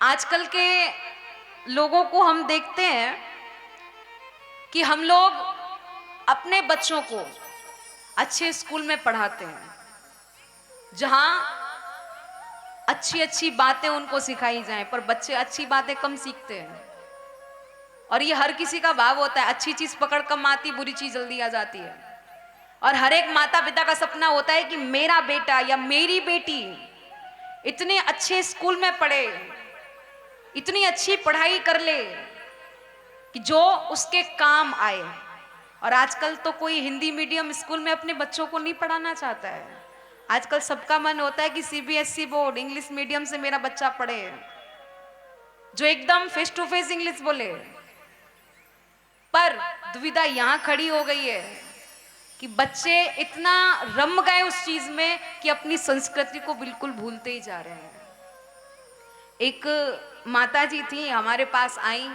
आजकल के लोगों को हम देखते हैं कि हम लोग अपने बच्चों को अच्छे स्कूल में पढ़ाते हैं जहां अच्छी अच्छी बातें उनको सिखाई जाएं, पर बच्चे अच्छी बातें कम सीखते हैं। और ये हर किसी का भाव होता है, अच्छी चीज पकड़ कम आती, बुरी चीज जल्दी आ जाती है। और हर एक माता पिता का सपना होता है कि मेरा बेटा या मेरी बेटी इतने अच्छे स्कूल में पढ़े, इतनी अच्छी पढ़ाई कर ले कि जो उसके काम आए। और आजकल तो कोई हिंदी मीडियम स्कूल में अपने बच्चों को नहीं पढ़ाना चाहता है। आजकल सबका मन होता है कि सीबीएसई बोर्ड इंग्लिश मीडियम से मेरा बच्चा पढ़े, जो एकदम फेस टू फेस इंग्लिश बोले। पर दुविधा यहां खड़ी हो गई है कि बच्चे इतना रम गए उस चीज में कि अपनी संस्कृति को बिल्कुल भूलते ही जा रहे हैं। एक माता जी थी, हमारे पास आई।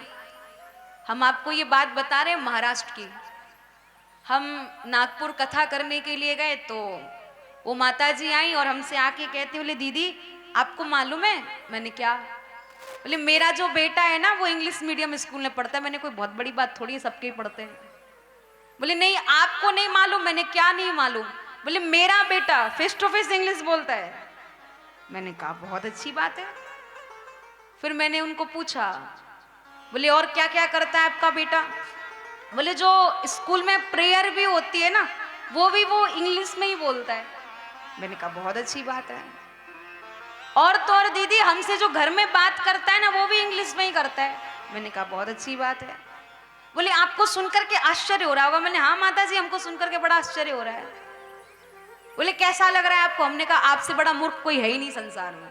हम आपको ये बात बता रहे हैं महाराष्ट्र की। हम नागपुर कथा करने के लिए गए तो वो माता जी आई और हमसे आके कहते, बोले दीदी आपको मालूम है? मैंने क्या? बोले मेरा जो बेटा है ना वो इंग्लिश मीडियम स्कूल में पढ़ता है। मैंने कोई बहुत बड़ी बात थोड़ी है, सबके ही पढ़ते हैं। बोले नहीं आपको नहीं मालूम। मैंने क्या नहीं मालूम? बोले मेरा बेटा फेस टू फेस इंग्लिश बोलता है। मैंने कहा बहुत अच्छी बात है। फिर मैंने उनको पूछा, बोले और क्या क्या करता है आपका बेटा? बोले जो स्कूल में प्रेयर भी होती है ना वो भी वो इंग्लिश में ही बोलता है। मैंने कहा बहुत अच्छी बात है। और तो और दीदी हमसे जो घर में बात करता है ना वो भी इंग्लिश में ही करता है। मैंने कहा बहुत अच्छी बात है। बोले आपको सुनकर के आश्चर्य हो रहा होगा। मैंने हाँ माता जी हमको सुनकर के बड़ा आश्चर्य हो रहा है। बोले कैसा लग रहा है आपको? हमने कहा आपसे बड़ा मूर्ख कोई है ही नहीं संसार में।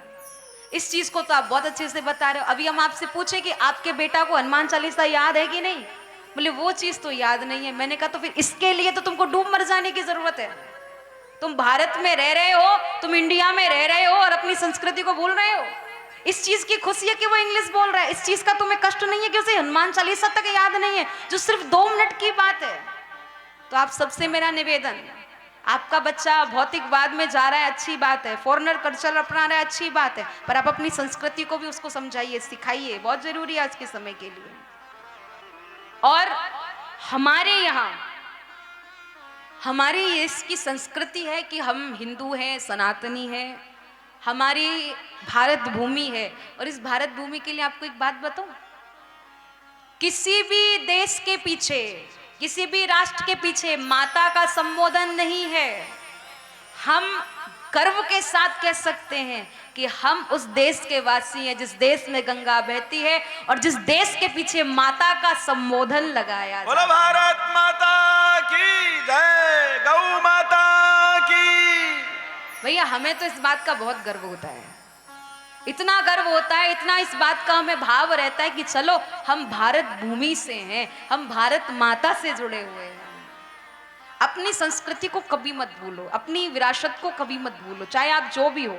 इस चीज को तो आप बहुत अच्छे से बता रहे हो। अभी हम आपसे पूछे कि आपके बेटा को हनुमान चालीसा याद है कि नहीं? बोले वो चीज तो याद नहीं है। मैंने कहा तो फिर इसके लिए तो तुमको डूब मर जाने की जरूरत है। तुम भारत में रह रहे हो, तुम इंडिया में रह रहे हो और अपनी संस्कृति को भूल रहे हो। इस चीज की खुशी है कि वो इंग्लिश बोल रहा है। इस चीज का तुम्हें कष्ट नहीं है कि उसे हनुमान चालीसा तक याद नहीं है, जो सिर्फ 2 मिनट की बात है। तो आप सबसे मेरा निवेदन, आपका बच्चा भौतिकवाद में जा रहा है, अच्छी बात है, फॉरेनर कल्चर अपना रहा है, अच्छी बात है, पर आप अपनी संस्कृति को भी उसको समझाइए, सिखाइए। बहुत जरूरी है आज के समय के लिए। और हमारे यहाँ हमारी इसकी संस्कृति है कि हम हिंदू हैं, सनातनी हैं, हमारी भारत भूमि है। और इस भारत भूमि के लिए आपको एक बात बताऊं, किसी भी देश के पीछे, किसी भी राष्ट्र के पीछे माता का संबोधन नहीं है। हम गर्व के साथ कह सकते हैं कि हम उस देश के वासी हैं जिस देश में गंगा बहती है और जिस देश के पीछे माता का संबोधन लगाया। बोलो भारत माता की जय, गौ माता की। भैया हमें तो इस बात का बहुत गर्व होता है, इतना गर्व होता है, इतना इस बात का हमें भाव रहता है कि चलो हम भारत भूमि से हैं, हम भारत माता से जुड़े हुए हैं। अपनी संस्कृति को कभी मत भूलो, अपनी विरासत को कभी मत भूलो, चाहे आप जो भी हो।